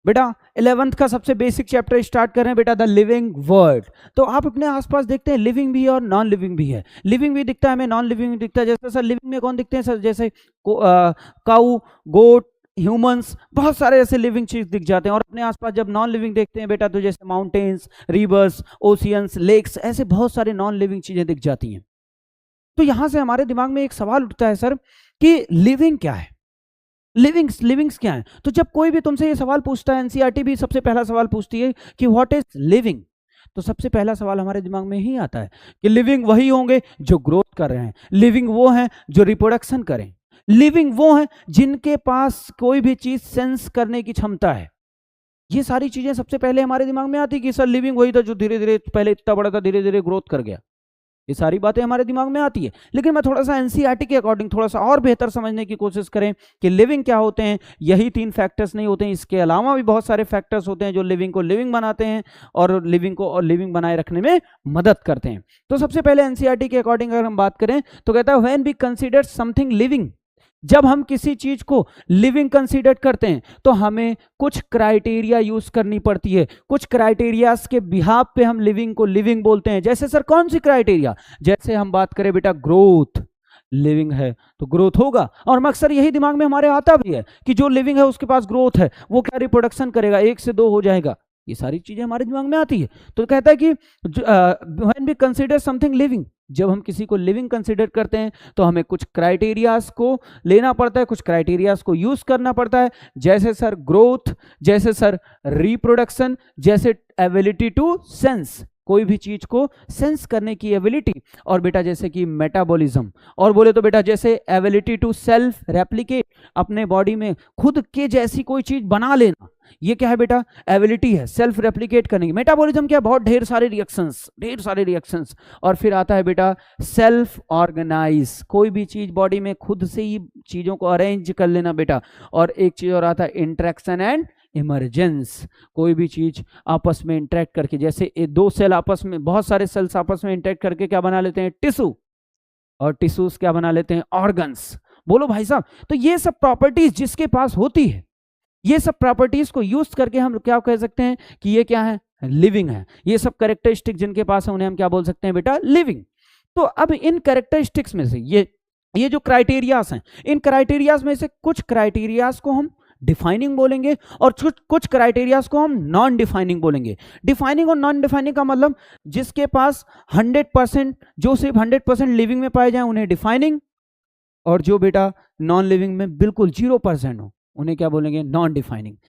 बेटा 11th का सबसे बेसिक चैप्टर स्टार्ट कर रहे हैं बेटा, द लिविंग वर्ल्ड। तो आप अपने आसपास देखते हैं लिविंग भी है और नॉन लिविंग भी है। लिविंग भी दिखता है हमें, नॉन लिविंग भी दिखता है। जैसे सर लिविंग में कौन दिखते हैं सर? जैसे काऊ, गोट, ह्यूमंस, बहुत सारे ऐसे लिविंग चीज दिख जाते हैं। और अपने आसपास जब नॉन लिविंग देखते हैं बेटा, तो जैसे माउंटेन्स, रिवर्स, ओशियंस, लेक्स, ऐसे बहुत सारे नॉन लिविंग चीजें दिख जाती हैं। तो यहां से हमारे दिमाग में एक सवाल उठता है सर कि लिविंग क्या है, लिविंग्स क्या है? तो जब कोई भी तुमसे ये सवाल पूछता है, एनसीईआरटी भी सबसे पहला सवाल पूछती है कि व्हाट इज लिविंग, तो सबसे पहला सवाल हमारे दिमाग में ही आता है कि लिविंग वही होंगे जो ग्रोथ कर रहे हैं, लिविंग वो हैं जो रिप्रोडक्शन करें, लिविंग वो हैं जिनके पास कोई भी चीज सेंस करने की क्षमता है। ये सारी चीजें सबसे पहले हमारे दिमाग में आती कि सर लिविंग वही था जो धीरे धीरे पहले इतना बड़ा था, धीरे धीरे ग्रोथ कर गया। ये सारी बातें हमारे दिमाग में आती है। लेकिन मैं थोड़ा सा एनसीईआरटी के अकॉर्डिंग थोड़ा सा और बेहतर समझने की कोशिश करें कि लिविंग क्या होते हैं। यही 3 फैक्टर्स नहीं होते हैं, इसके अलावा भी बहुत सारे फैक्टर्स होते हैं जो लिविंग को लिविंग बनाते हैं और लिविंग को और लिविंग बनाए रखने में मदद करते हैं। तो सबसे पहले एनसीईआरटी के अकॉर्डिंग अगर हम बात करें तो कहता है when we consider something living, जब हम किसी चीज को लिविंग कंसीडर करते हैं तो हमें कुछ क्राइटेरिया यूज करनी पड़ती है। कुछ क्राइटेरियाज के बिहाफ पे हम लिविंग को लिविंग बोलते हैं। जैसे सर कौन सी क्राइटेरिया? जैसे हम बात करें बेटा ग्रोथ, लिविंग है तो ग्रोथ होगा, और अक्सर यही दिमाग में हमारे आता भी है कि जो लिविंग है उसके पास ग्रोथ है, वो क्या रिप्रोडक्शन करेगा, 1 से 2 हो जाएगा। ये सारी चीजें हमारे दिमाग में आती है। तो कहता है कि when we consider something living, जब हम किसी को लिविंग कंसीडर करते हैं तो हमें कुछ क्राइटेरियाज को लेना पड़ता है, कुछ क्राइटेरियाज को यूज करना पड़ता है। जैसे सर ग्रोथ, जैसे सर रिप्रोडक्शन, जैसे एबिलिटी टू सेंस, कोई भी चीज को सेंस करने की एबिलिटी, और बेटा जैसे कि मेटाबॉलिज्म, और बोले तो बेटा जैसे एबिलिटी टू सेल्फ रेप्लिकेट, अपने बॉडी में खुद के जैसी कोई चीज बना लेना, ये क्या है बेटा? एबिलिटी है सेल्फ रेप्लिकेट करने की। मेटाबॉलिज्म क्या? बहुत ढेर सारे रिएक्शंस। और फिर आता है बेटा सेल्फ ऑर्गेनाइज, कोई भी चीज बॉडी में खुद से ही चीजों को अरेंज कर लेना बेटा। और एक चीज और आता है इंटरेक्शन एंड इमरजेंस, कोई भी चीज आपस में इंटरेक्ट करके, जैसे 2 सेल आपस में, बहुत सारे सेल्स आपस में इंटरेक्ट करके क्या बना लेते हैं? टिश्यू, और टिश्यूज क्या बना लेते हैं? ऑर्गन्स। बोलो भाई साहब, तो ये सब प्रॉपर्टीज जिसके पास होती है, ये सब प्रॉपर्टीज को यूज करके हम क्या कह सकते हैं कि ये क्या है? लिविंग है। ये सब कैरेक्टरिस्टिक जिनके पास है उन्हें हम क्या बोल सकते हैं बेटा? लिविंग। तो अब इन कैरेक्टरिस्टिक्स में से ये जो क्राइटेरियाज हैं, इन क्राइटेरियाज में से कुछ क्राइटेरियाज को हम डिफाइनिंग बोलेंगे और कुछ क्राइटेरियाज को हम नॉन डिफाइनिंग बोलेंगे। डिफाइनिंग और नॉन डिफाइनिंग का मतलब जिसके पास 100%, जो सिर्फ 100% लिविंग में पाए जाए उन्हें डिफाइनिंग, और जो बेटा नॉन लिविंग में बिल्कुल 0% हो उन्हें क्या बोलेंगे? Non defining.